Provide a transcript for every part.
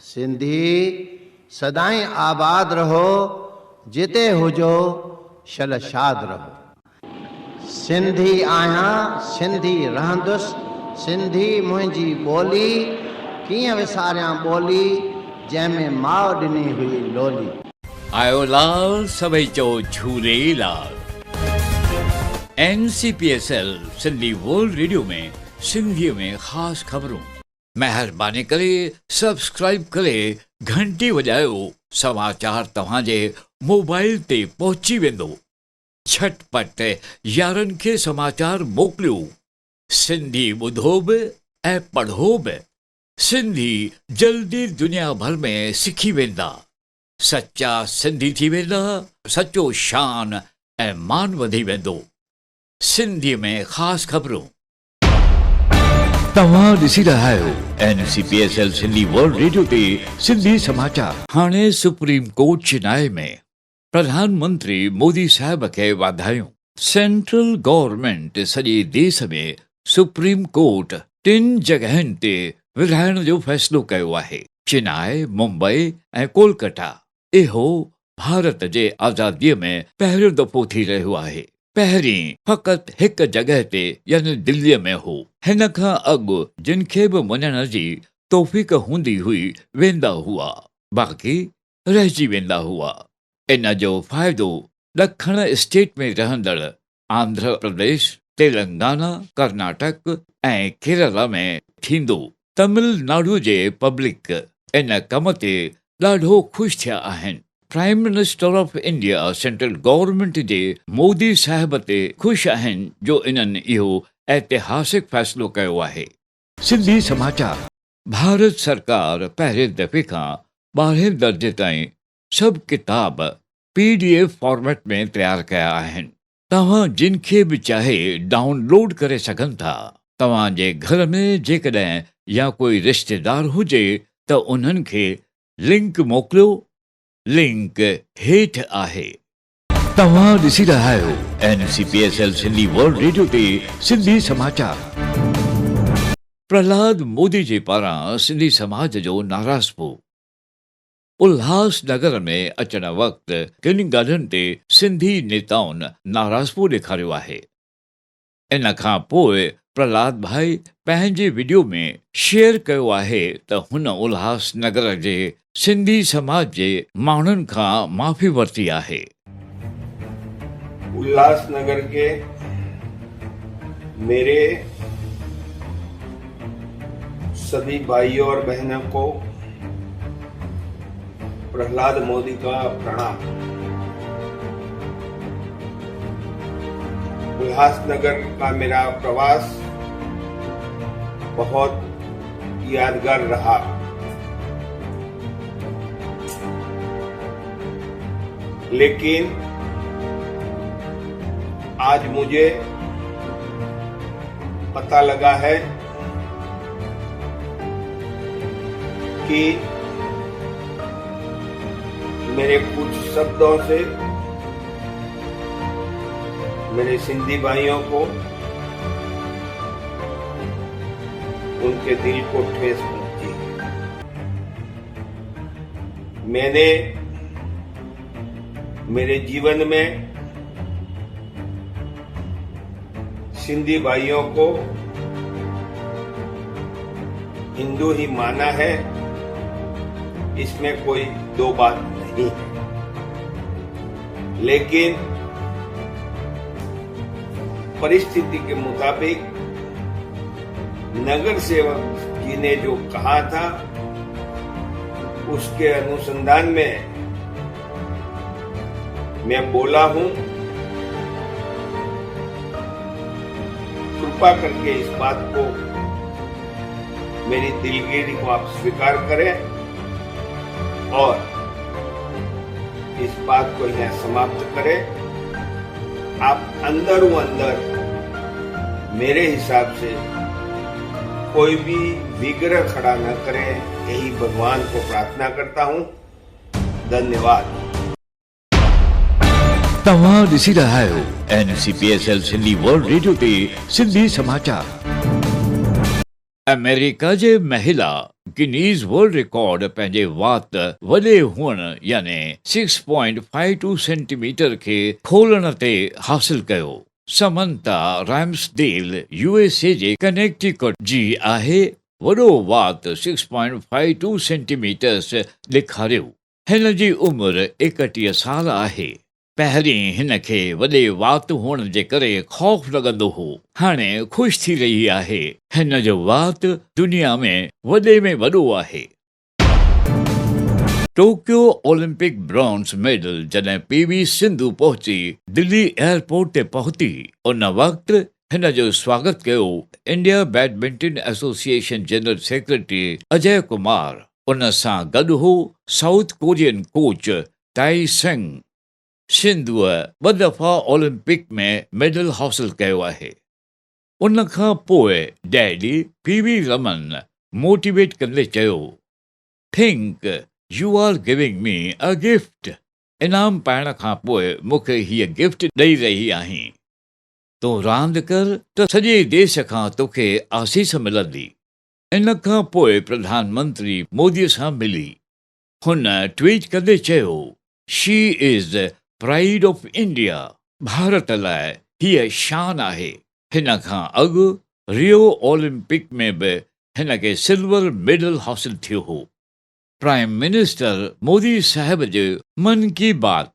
सिंधी सदाई आबाद रहो, जिते हुजो शल शाद रहो। सिंधी आहियां, सिंधी रहंदुसि, सिंधी मुंहिंजी ॿोली, कीअं विसारियां ॿोली जंहिंमें माउ ॾिनी हुई लोली। आयो लाल सभई चओ Jhulelal. NCPSL Sindhi world radio में सिंधीअ में ख़ासि ख़बरूं। महिरबानी करे सब्सक्राइब करे घंटी वॼायो। समाचार तव्हांजे मोबाइल ते पहुची वेंदो। झटपट यारनि खे समाचार मोकिलियो। सिंधी ॿुधो बि ऐं पढ़ो बि। सिंधी जल्दी दुनिया भर में सिखी वेंदा। सच्चा सिंधी थी वेंदा। सचो शान ऐं मान वधी वेंदो। सिंधी में ख़ासि ख़बरूं तव्हां ॾिसी रहिया आहियो NCPSL सिंधी वर्ल्ड रेडियो ते सिंधी समाचार। हाणे सुप्रीम कोर्ट चिनाई में प्रधानमंत्री मोदी साहिब खे वाधायूं। सेंट्रल गवर्नमेंट सॼे देश में सुप्रीम कोर्ट 3 जॻहियुनि ते विरहाइण जो फ़ैसिलो कयो आहे। चिनाई, मुंबई ऐं कोलकाता। इहो भारत जे आज़ादीअ में पहिरियों दफ़ो थी रहियो आहे। पहिरीं फ़क़ति हिक जॻह ते यानी दिल्लीअ में हो। हिन खां अॻु जिन खे बि वञण जी तौफ़ीक़ हूंदी हुई वेंदा हुआ, बाक़ी रहिजी वेंदा हुआ। इन जो फ़ाइदो ॾखण स्टेट में रहंदड़ आंध्र प्रदेश, तेलंगाना, कर्नाटक ऐं केरला में थींदो। तमिलनाडु जे पब्लिक इन कम ते ॾाढो ख़ुशि थिया आहिनि। Prime minister of India central government जे मोदी साहिब ते ख़ुशि आहिनि जो इन्हनि इहो ऐतिहासिक फ़ैसिलो कयो आहे। सिंधी समाचार। भारत सरकार पहिरें दफ़े खां 12हें दर्जे ताईं सभु किताब PDF फॉर्मेट में तयारु कया आहिनि। तव्हां जिन खे बि चाहे डाउनलोड करे सघनि था। तव्हांजे घर में जेकॾहिं या कोई रिश्तेदार हुजे त उन्हनि खे लिंक मोकिलियो। लिंक हेठि आहे। तव्हां ॾिसी रहिया आहियो NCPSL सिंधी वर्ल्ड रेडियो ते सिंधी समाचार। प्रहलाद मोदी जे पारां सिंधी समाज जो नाराज़पो। उल्हासनगर में अचण वक़्तु किन ॻाल्हियुनि ते सिंधी नेताउनि नाराज़पो ॾेखारियो आहे। इन खां पोइ प्रहलाद भाई पंहिंजे वीडियो में शेयर कयो आहे त हुन उल्हासनगर जे सिंधी समाज जे माण्हुनि खां माफ़ी वरिती आहे। उल्लासनगर के मेरे सभी भाइयों और बहनों को प्रहलाद मोदी का प्रणाम। उल्लासनगर का मेरा प्रवास बहुत यादगार रहा। लेकिन आज मुझे पता लगा है कि मेरे कुछ शब्दों से मेरे सिंधी भाइयों को उनके दिल को ठेस पहुंची। मैंने मेरे जीवन में सिंधी भाइयों को हिंदू ही माना है, इसमें कोई दो बात नहीं है। लेकिन परिस्थिति के मुताबिक नगर सेवक जी ने जो कहा था उसके अनुसंधान में मैं बोला हूं। कृपा करके इस बात को, मेरी दिलगिरी को आप स्वीकार करें और इस बात को यहाँ समाप्त करें। आप अंदर मेरे हिसाब से कोई भी विग्रह खड़ा न करें, यही भगवान को प्रार्थना करता हूं। धन्यवाद। तव्हां ॾिसी रहिया आहियो NCPSL सिंधी वर्ल्ड रेडियो ते सिंधी समाचार। अमेरिका जे महिला गिनीज़ वर्ल्ड रिकॉर्ड पंहिंजे वात वॾे हुअण याने 6.52 सेंटीमीटर खे खोलण ते हासिल कयो। समंता रैम्सडेल USA जे कनेक्टिकट जी आहे। वॾो वात 6.52 सेंटीमीटर्स ॾेखारियो। हिन जी उमिरि 31 साल आहे। पहिरीं हिन खे वॾे वात हुअण जे करे ख़ौफ़ लॻंदो हो, हाणे ख़ुशि थी रही आहे। हिन जो वात दुनिया में वॾो आहे। टोक्यो ओलंपिक ब्रॉन्ज मेडल जॾहिं PV सिंधु पहुची दिल्ली एयरपोर्ट ते पहुती, उन वक़्तु हिन जो स्वागत कयो India badminton association general secretary Ajay Kumar. उन सां गॾु हो साउथ कोरियन कोच ताई सेंग। सिंधुअ ॿ दफ़ा ओलंपिक में मेडल हासिल कयो आहे। उन खां पोइ डैडी PV रमन मोटिवेट कंदे चयो, think you are giving me a gift. इनाम पाइण खां पोइ मूंखे हीअ गिफ्ट ॾेई रही आहीं। तूं रांदि कर त सॼे देश खां तोखे आसीस मिलंदी। इन खां पोइ प्रधानमंत्री मोदीअ सां मिली। हुन ट्वीट कंदे चयो, she is pride of India. Bharat लाइ हीअ शान आहे। हिन खां अॻु रियो ओलंपिक में बि हिन खे सिल्वर मेडल हासिल थियो हो। प्राइम मिनिस्टर मोदी साहिब जो मन की बात,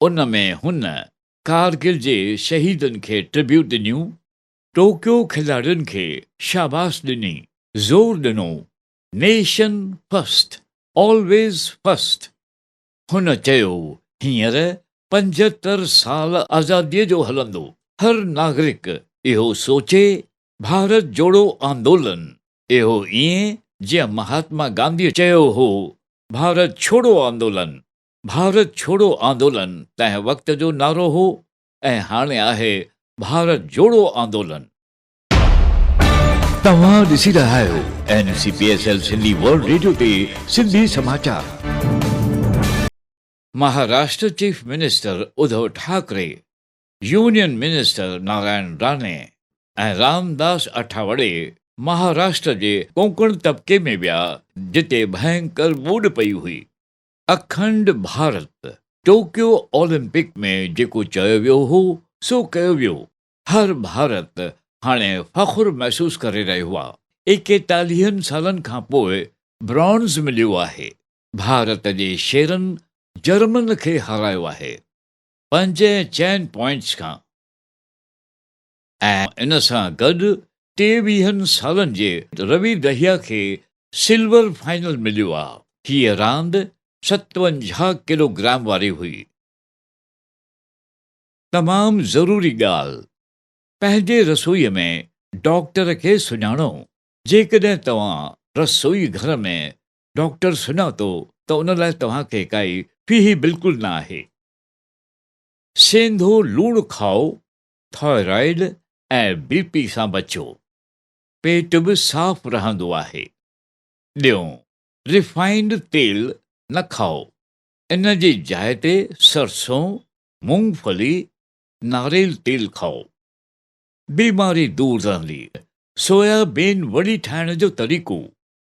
उन में हुन कारगिल जे शहीदनि खे ट्रिब्यूट ॾिनियूं, टोक्यो खिलाड़ियुनि खे शाबाश ॾिनी, ज़ोर ॾिनो नेशन फर्स्ट, ऑलवेज फर्स्ट। हुन चयो, हींअर 75 साल आज़ादीअ जो हलंदो। हर नागरिक इहो सोचे भारत जोड़ो आंदोलन इहो ईअं जीअं महात्मा गांधी चयो हो, भारत छोड़ो आंदोलन। भारत छोड़ो आंदोलन तंहिं वक़्त जो नारो हो ऐं हाणे आहे भारत जोड़ो आंदोलन। तव्हां ॾिसी रहिया आहियो NCPSL सिंधी वर्ल्ड रेडियो ते सिंधी समाचार। Maharashtra chief minister Uddhav Thackeray, union minister Narayan Rane ऐं रामदास अठावड़े महाराष्ट्र जे कोंकण तबके में विया, जिते भयंकर ॿूॾ पई हुई। अखंड भारत टोक्यो ओलंपिक में जेको चयो वियो हो सो कयो वियो। हर भारत हाणे फ़ख्रु महसूस करे रहियो आहे। 41 सालनि खां पोइ ब्रॉन्ज मिलियो आहे। भारत जे शेरनि जर्मन खे हारायो आहे 5 पॉइंट्स खां, ऐं इन सां गॾु 23 सालनि जे रवि दहिया खे सिल्वर फाइनल मिलियो आहे। हीअ रांदि 57 किलोग्राम वारी हुई। तमामु ज़रूरी ॻाल्हि, पंहिंजे रसोईअ में डॉक्टर खे सुञाणो। जेकॾहिं तव्हां रसोई घर में डॉक्टर सुञातो त उन लाइ तव्हांखे काई फी बिल्कुलु न आहे। सेंधो लूणु खाओ, थायराइड ऐं BP सां बचो। पेट बि साफ़ रहंदो आहे। ॾियों, रिफाइंड तेल न खाओ। इन जी जाइ ते सरसों, मूंगफली, नारेल तेल खाओ। बीमारी दूर रहंदी। सोयाबीन वड़ी ठाहिण जो तरीक़ो,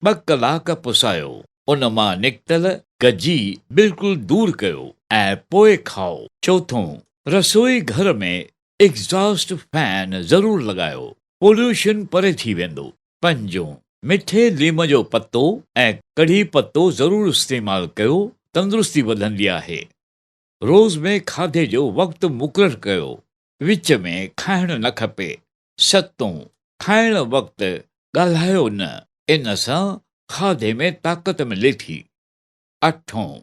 2 कलाक पुसायो, उन मां निकितल गजी बिल्कुलु दूर कयो ऐं पोइ खाओ। चौथों, रसोई घर में एग्ज़ॉस्ट फैन ज़रूरु लॻायो, पोल्यूशन परे थी वेंदो। 5, मिठे लीम जो पत्तो ऐं कढ़ी पत्तो ज़रूरु इस्तेमालु कयो, तंदुरुस्ती वधंदी आहे। रोज़ में खाधे जो वक़्तु मुक़ररु कयो, विच में खाइणु न खपे। 7, खाइण वक़्तु ॻाल्हायो न, इन सां खाधे में ताक़त मिले थी। 8,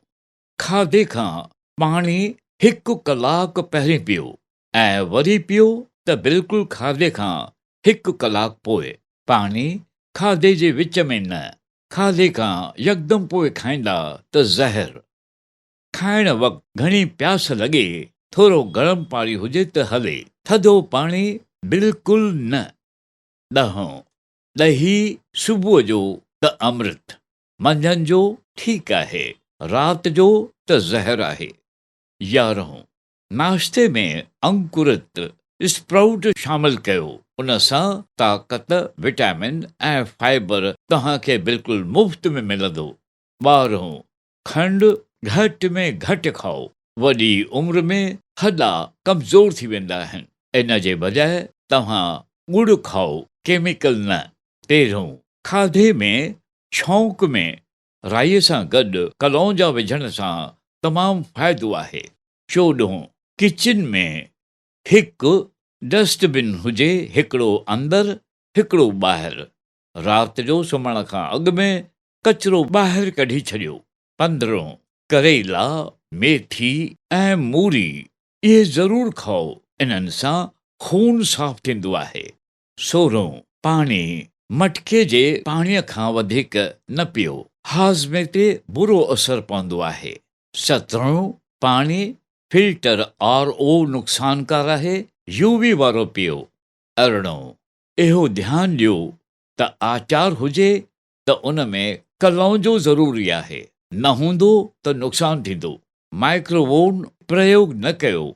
खाधे खां पाणी 1 कलाक पहिरीं पियो ऐं वरी पियो त बिल्कुलु खाधे खां 1 कलाक पोइ। पाणी खाधे जे विच में न, खाधे खां यकदम पोइ खाईंदा त ज़हर। खाइण वक़्तु घणी प्यास लॻे, थोरो गरम पाणी हुजे त हले, थधो पाणी बिल्कुलु न। 10, ॾही सुबुह जो त अमृत, मंझंदि जो ठीकु आहे, राति जो त ज़हर आहे। 11, नाश्ते में अंकुरित स्प्राउट शामिल कयो। उन सां ताक़त, विटामिन ऐं फाइबर तव्हांखे बिल्कुलु मुफ़्त में मिलंदो। ॿारहों, खंड घटि में घटि खाओ। वॾी उमिरि में हॾा कमज़ोर थी वेंदा आहिनि। इन जे बजाए तव्हां ॻुड़ खाओ, केमिकल न। तेरहों, खाधे में छौंक में राईअ सां गॾु कलौंजा विझण सां तमामु फ़ाइदो आहे। 14, किचन में हिकु डस्टबिन हुजे, हिकिड़ो अंदरि हिकिड़ो ॿाहिरि। राति जो सुम्हण खां अॻु में कचिरो ॿाहिरि कढी छॾियो। 15, करेला, मेथी ऐं मूरी इहे ज़रूरु खाओ, इन्हनि सां खून साफ़ थींदो आहे। 16, पाणी मटके जे पाणीअ खां वधीक न पियो, हाज़मे ते बुरो असरु पवंदो आहे। 17, पाणी फिल्टर RO नुक़सानकार आहे, UV वारो पियो। 18, इहो ध्यानु ॾियो त आचार हुजे त उन में कलौंजो ज़रूरी आहे, न हूंदो त नुक़सानु थींदो। माइक्रोवेव प्रयोग न कयो,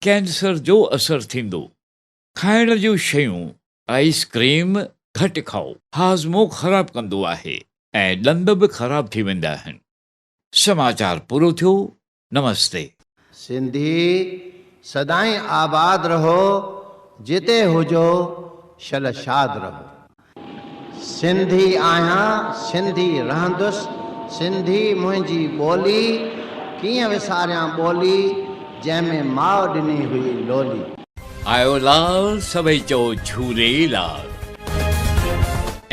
कैंसर जो असरु थींदो। खाइण जूं शयूं, आइसक्रीम घटि खाओ, हाज़मो ख़राबु कंदो आहे ऐं ॾंद बि ख़राबु थी वेंदा आहिनि। समाचार पूरो थियो। नमस्ते। सिंधी सदाईं आबाद रहो, जिते हुजो शलशाद रहो। सिंधी आहियां, सिंधी रहंदुसि, सिंधी मुंहिंजी ॿोली, कीअं विसारियां ॿोली जंहिंमें माउ ॾिनी हुई लोली। आयो लाल सभई चओ Jhulelal.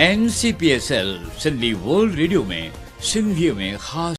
NCPSL Sindhi world radio में सिंधीअ में ख़ासि